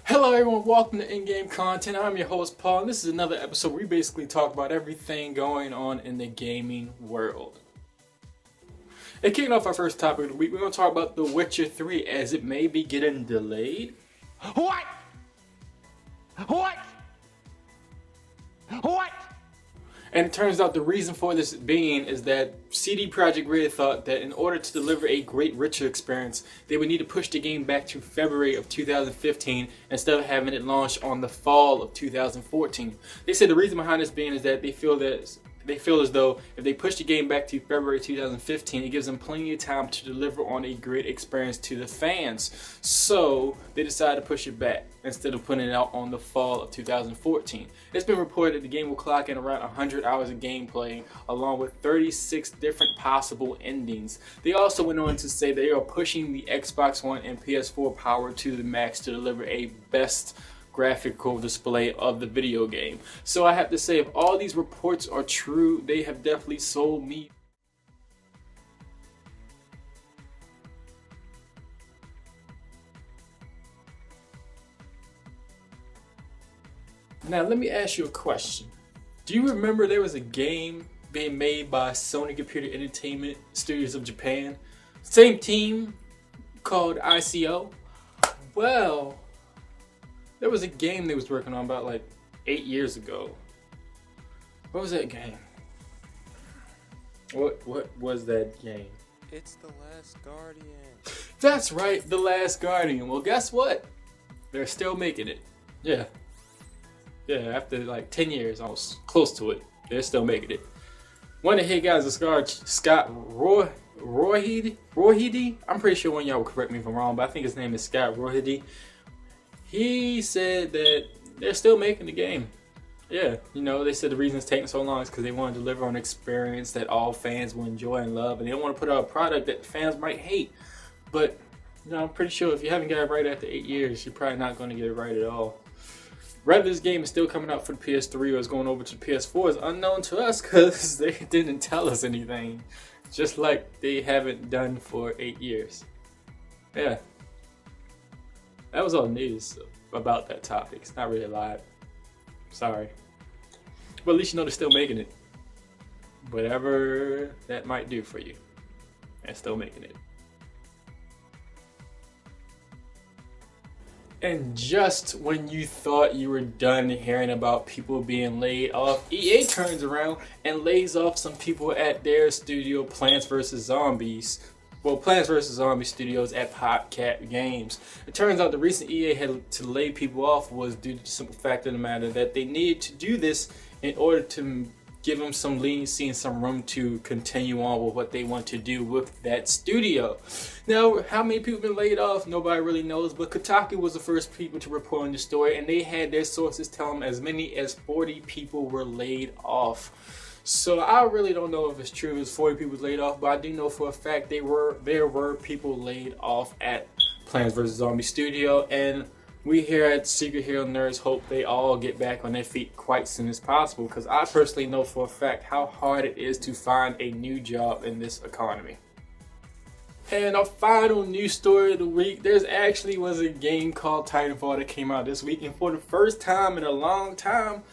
Hello everyone, welcome to In-Game Content. I'm your host Paul, and this is another episode where we basically talk about everything going on in the gaming world. And kicking off our first topic of the week, we're going to talk about The Witcher 3 as it may be getting delayed. What? And it turns out the reason for this being is that CD Projekt Red thought that in order to deliver a great Witcher experience, they would need to push the game back to February of 2015 instead of having it launch on the fall of 2014. They said the reason behind this being is that they feel as though if they push the game back to February 2015, it gives them plenty of time to deliver on a great experience to the fans. So they decided to push it back instead of putting it out on the fall of 2014. It's been reported that the game will clock in around 100 hours of gameplay, along with 36 different possible endings. They also went on to say they are pushing the Xbox One and PS4 power to the max to deliver a best graphical display of the video game. So I have to say, if all these reports are true, they have definitely sold me. Now let me ask you a question. Do you remember there was a game being made by Sony Computer Entertainment Studios of Japan? Same team, called ICO? Well, there was a game they was working on about like 8 years ago. What was that game? What was that game? It's The Last Guardian. That's right, The Last Guardian. Well, guess what? They're still making it. Yeah, after like 10 years, almost close to it, they're still making it. One of the head guys is Scott Rohidi. I'm pretty sure one of y'all will correct me if I'm wrong, but I think his name is Scott Rohidi. He said that they're still making the game. Yeah, they said the reason it's taking so long is because they want to deliver an experience that all fans will enjoy and love, and they don't want to put out a product that fans might hate. But I'm pretty sure if you haven't got it right after 8 years, you're probably not going to get it right at all. Whether this game is still coming out for the PS3 or is going over to the PS4 is unknown to us because they didn't tell us anything. Just like they haven't done for 8 years. Yeah. That was all news about that topic. It's not really a lot. Sorry. But at least you know they're still making it. Whatever that might do for you. They're still making it. And just when you thought you were done hearing about people being laid off, EA turns around and lays off some people at their studio, Plants vs. Zombies. Well, Plants vs. Zombies Studios at PopCap Games. It turns out the reason EA had to lay people off was due to the simple fact of the matter that they needed to do this in order to give them some leniency and some room to continue on with what they want to do with that studio. Now, how many people have been laid off? Nobody really knows, but Kotaku was the first people to report on the story, and they had their sources tell them as many as 40 people were laid off. So I really don't know if it's true it's 40 people laid off, but I do know for a fact there were people laid off at Plants vs. Zombies Studio, and we here at Secret Hero Nerds hope they all get back on their feet quite soon as possible, because I personally know for a fact how hard it is to find a new job in this economy. And our final news story of the week, there's actually was a game called Titanfall that came out this week, and for the first time in a long time,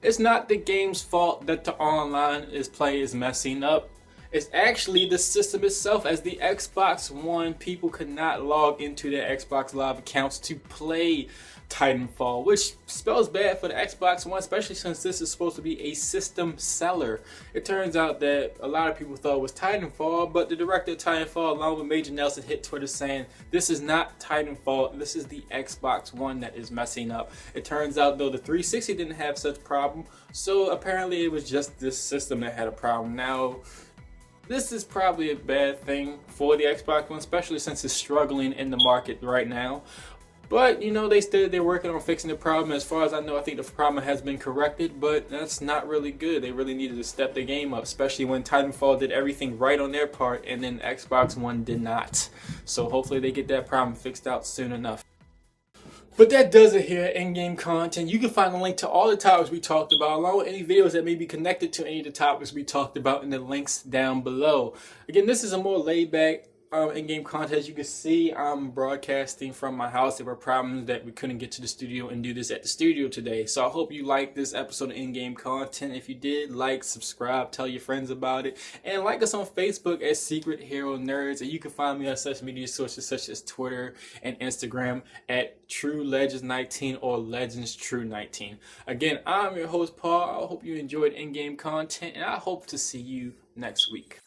it's not the game's fault that the online play is messing up. It's actually the system itself, as the Xbox One people could not log into their Xbox Live accounts to play Titanfall, which spells bad for the Xbox One, especially since this is supposed to be a system seller. It turns out that a lot of people thought it was Titanfall, but the director of Titanfall, along with Major Nelson, hit Twitter saying, "This is not Titanfall, this is the Xbox One that is messing up." It turns out, though, the 360 didn't have such a problem, so apparently it was just this system that had a problem. Now, this is probably a bad thing for the Xbox One, especially since it's struggling in the market right now. But, they said they're working on fixing the problem. As far as I know, I think the problem has been corrected, but that's not really good. They really needed to step the game up, especially when Titanfall did everything right on their part and then Xbox One did not. So hopefully they get that problem fixed out soon enough. But that does it here at In-Game Content. You can find a link to all the topics we talked about, along with any videos that may be connected to any of the topics we talked about in the links down below. Again, this is a more laid back in-game content. As you can see, I'm broadcasting from my house. There were problems that we couldn't get to the studio and do this at the studio today. So I hope you liked this episode of in-game content. If you did, like, subscribe, tell your friends about it, and like us on Facebook at Secret Hero Nerds. And you can find me on social media sources such as Twitter and Instagram at True Legends 19 or Legends True 19. Again, I'm your host Paul. I hope you enjoyed in-game content, and I hope to see you next week.